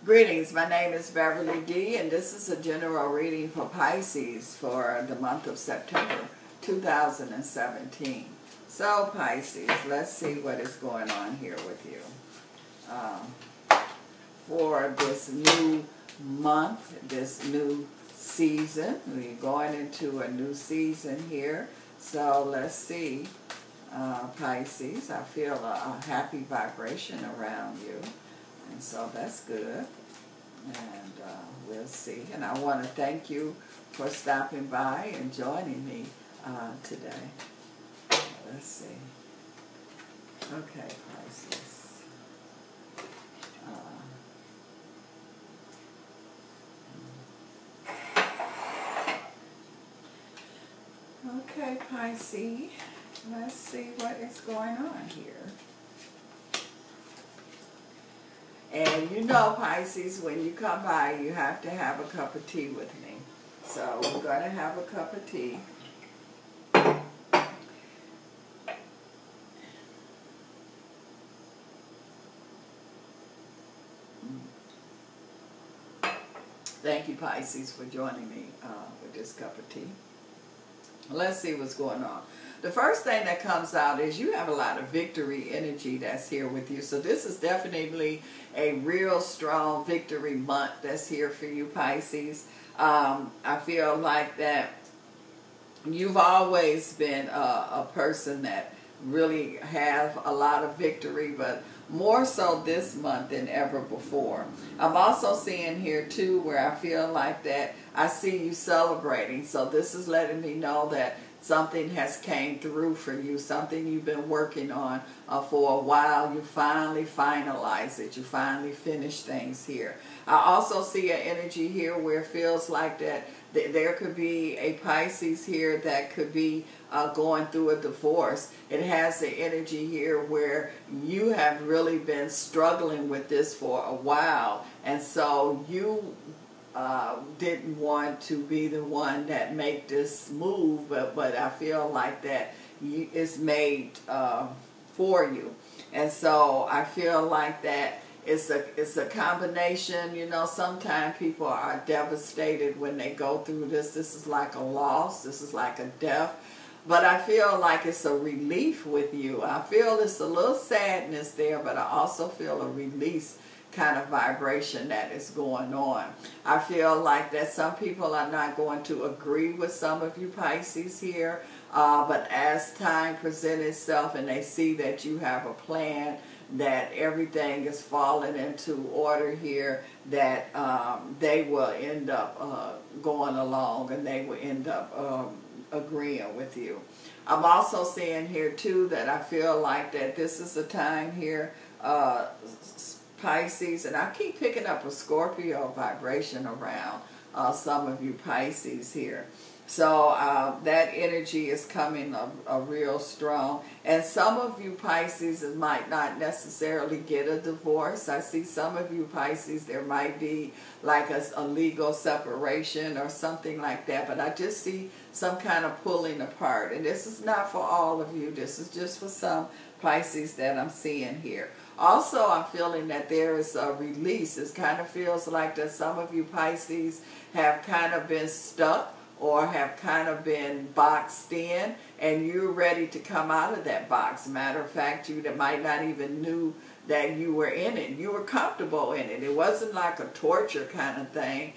Greetings, my name is Beverly D, and this is a general reading for Pisces for the month of September 2017. So Pisces, let's see what is going on here with you. For this new month, this new season, we're going into a new season here. So let's see, Pisces, I feel a happy vibration around you. And so that's good, and we'll see. And I want to thank you for stopping by and joining me today. Let's see. Okay, Pisces. Okay, Pisces. Let's see what is going on here. And you know, Pisces, when you come by, you have to have a cup of tea with me. So we're going to have a cup of tea. Thank you, Pisces, for joining me with this cup of tea. Let's see what's going on. The first thing that comes out is you have a lot of victory energy that's here with you. So this is definitely a real strong victory month that's here for you, Pisces. I feel like that you've always been a person that really have a lot of victory, but more so this month than ever before. I'm also seeing here too where I feel like that I see you celebrating. So this is letting me know that something has came through for you, something you've been working on for a while. You finally finalize it. You finally finish things here. I also see an energy here where it feels like that there could be a Pisces here that could be going through a divorce. It has the energy here where you have really been struggling with this for a while, and so you didn't want to be the one that make this move, but I feel like that it's made for you. And so I feel like that it's a combination. You know, sometimes people are devastated when they go through this. This is like a loss. This is like a death. But I feel like it's a relief with you. I feel it's a little sadness there, but I also feel a release kind of vibration that is going on. I feel like that some people are not going to agree with some of you Pisces here, but as time presents itself and they see that you have a plan, that everything is falling into order here, that they will end up going along and they will end up agreeing with you. I'm also seeing here too that I feel like that this is a time here, Pisces, and I keep picking up a Scorpio vibration around some of you Pisces here. So that energy is coming a real strong. And some of you Pisces might not necessarily get a divorce. I see some of you Pisces, there might be like a legal separation or something like that. But I just see some kind of pulling apart. And this is not for all of you. This is just for some Pisces that I'm seeing here. Also, I'm feeling that there is a release. It kind of feels like that some of you Pisces have kind of been stuck or have kind of been boxed in, and you're ready to come out of that box. Matter of fact, you that might not even knew that you were in it. You were comfortable in it. It wasn't like a torture kind of thing.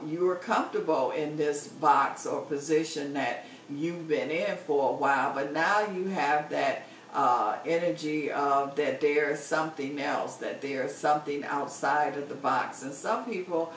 You were comfortable in this box or position that you've been in for a while, but now you have that energy of that there is something else, that there is something outside of the box. And some people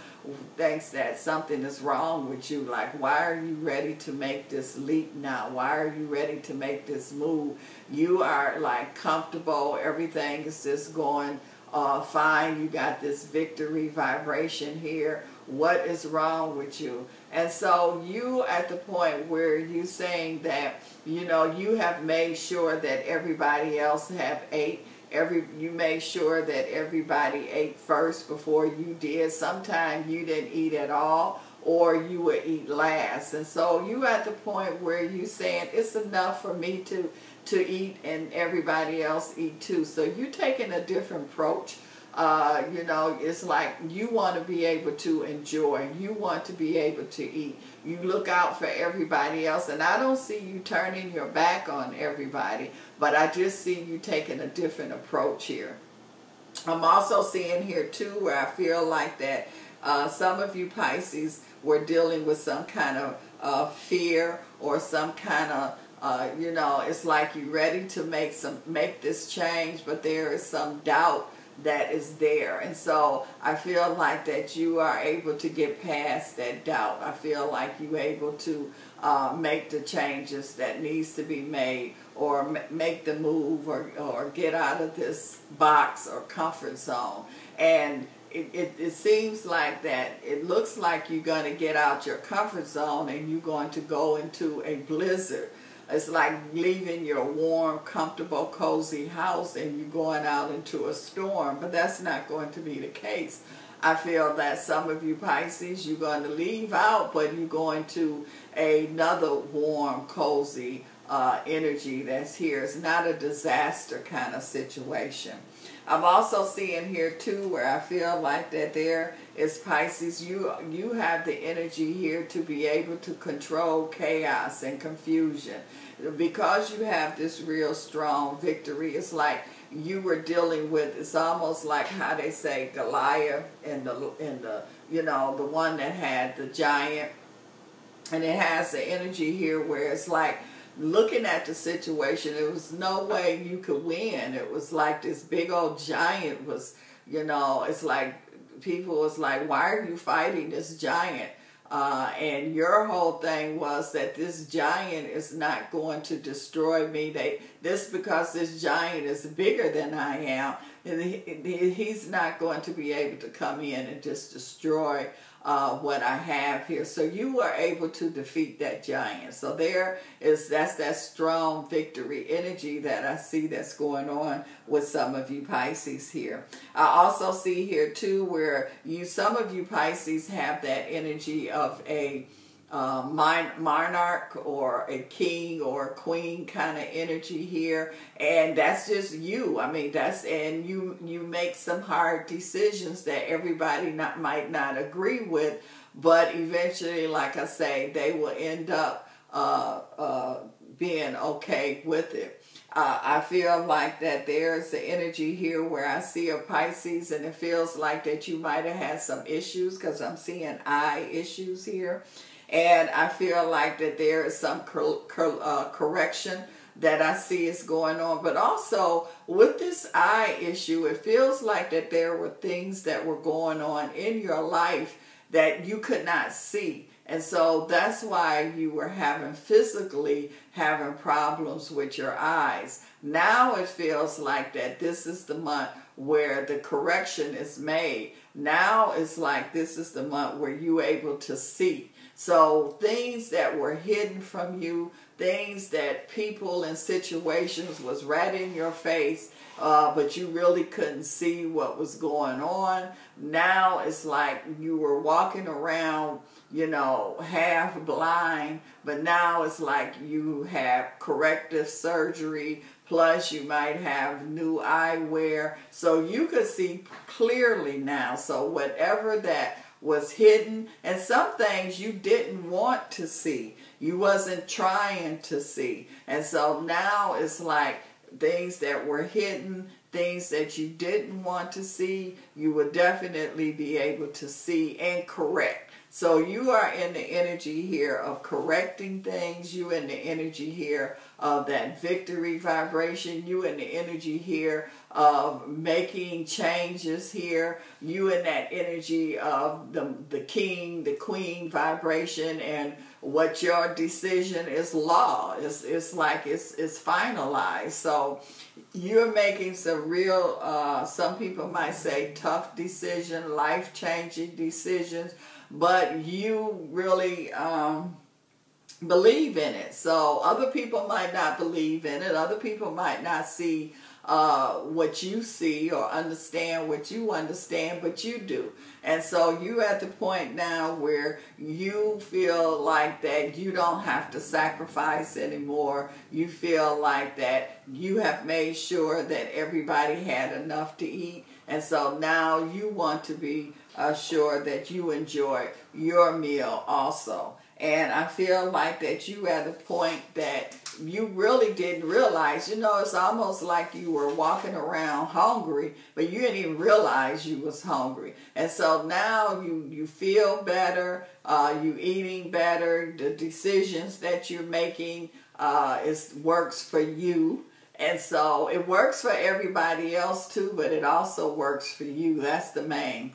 thinks that something is wrong with you, like, why are you ready to make this leap now? Why are you ready to make this move? You are like comfortable, everything is just going fine. You got this victory vibration here. What is wrong with you? And so you at the point where you saying that, you know, you have made sure that everybody else have ate. You made sure that everybody ate first before you did. Sometimes you didn't eat at all, or you would eat last. And so you at the point where you saying it's enough for me to eat and everybody else eat too. So you're taking a different approach You know, it's like you want to be able to enjoy. You want to be able to eat. You look out for everybody else. And I don't see you turning your back on everybody, but I just see you taking a different approach here. I'm also seeing here too where I feel like that some of you Pisces were dealing with some kind of fear or some kind of you know, it's like you're ready to make this change, but there is some doubt that is there. And so I feel like that you are able to get past that doubt. I feel like you're able to make the changes that needs to be made, or make the move, or get out of this box or comfort zone. And it seems like that it looks like you're going to get out your comfort zone and you're going to go into a blizzard. It's like leaving your warm, comfortable, cozy house and you're going out into a storm, but that's not going to be the case. I feel that some of you Pisces, you're going to leave out, but you're going to another warm, cozy energy that's here. It's not a disaster kind of situation. I'm also seeing here too where I feel like that there is Pisces. You have the energy here to be able to control chaos and confusion. Because you have this real strong victory, it's like you were dealing with, it's almost like how they say Goliath in the you know, the one that had the giant. And it has the energy here where it's like, looking at the situation, there was no way you could win. It was like this big old giant was, you know, it's like people was like, why are you fighting this giant? And your whole thing was that this giant is not going to destroy me. Because this giant is bigger than I am, and he's not going to be able to come in and just destroy what I have here. So you were able to defeat that giant. So that's that strong victory energy that I see that's going on with some of you Pisces here. I also see here too where some of you Pisces have that energy of a monarch or a king or a queen kind of energy here, and that's just you. I mean, and you make some hard decisions that everybody might not agree with, but eventually, like I say, they will end up being okay with it. I feel like that there's the energy here where I see a Pisces, and it feels like that you might have had some issues, because I'm seeing eye issues here. And I feel like that there is some correction that I see is going on. But also, with this eye issue, it feels like that there were things that were going on in your life that you could not see. And so that's why you were physically having problems with your eyes. Now it feels like that this is the month where the correction is made. Now it's like this is the month where you're able to see. So things that were hidden from you, things that people and situations was right in your face, but you really couldn't see what was going on. Now it's like you were walking around, you know, half blind, but now it's like you have corrective surgery, plus you might have new eyewear, so you could see clearly now. So whatever that was hidden, and some things you didn't want to see, you wasn't trying to see, and so now it's like things that were hidden, things that you didn't want to see, you will definitely be able to see and correct. So you are in the energy here of correcting things. You in the energy here of that victory vibration. You in the energy here of making changes here. You in that energy of the king, the queen vibration, and what your decision is law. It's like it's finalized. So you're making some real, some people might say tough decision, life-changing decisions, but you really believe in it. So other people might not believe in it. Other people might not see what you see or understand what you understand, but you do. And so you're at the point now where you feel like that you don't have to sacrifice anymore. You feel like that you have made sure that everybody had enough to eat. And so now you want to be sure that you enjoy your meal also. And I feel like that you at the point that you really didn't realize, you know, it's almost like you were walking around hungry, but you didn't even realize you was hungry. And so now you feel better, you eating better, the decisions that you're making works for you. And so it works for everybody else too, but it also works for you. That's the main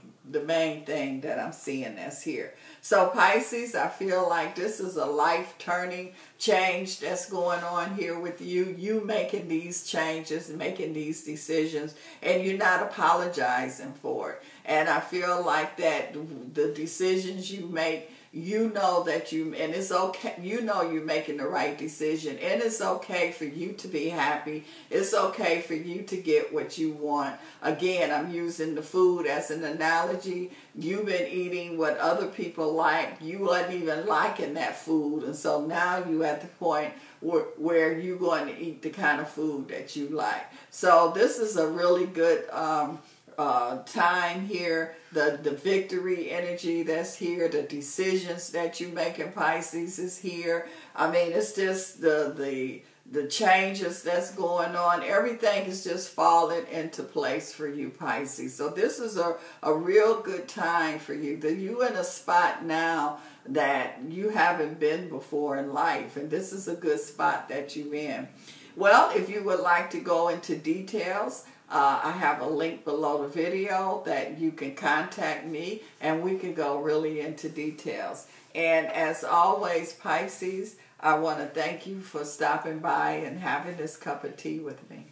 thing that I'm seeing that's here. So Pisces, I feel like this is a life-turning change that's going on here with you. You making these changes, making these decisions, and you're not apologizing for it. And I feel like that the decisions you make, you know that and it's okay, you know you're making the right decision, and it's okay for you to be happy. It's okay for you to get what you want. Again, I'm using the food as an analogy. You've been eating what other people like. You wasn't even liking that food, and so now you at the point where you're going to eat the kind of food that you like. So this is a really good time here. The victory energy that's here, the decisions that you make in Pisces is here. I mean, it's just the changes that's going on. Everything is just falling into place for you, Pisces. So this is a real good time for you. You're in a spot now that you haven't been before in life, and this is a good spot that you're in. Well, if you would like to go into details, I have a link below the video that you can contact me, and we can go really into details. And as always, Pisces, I want to thank you for stopping by and having this cup of tea with me.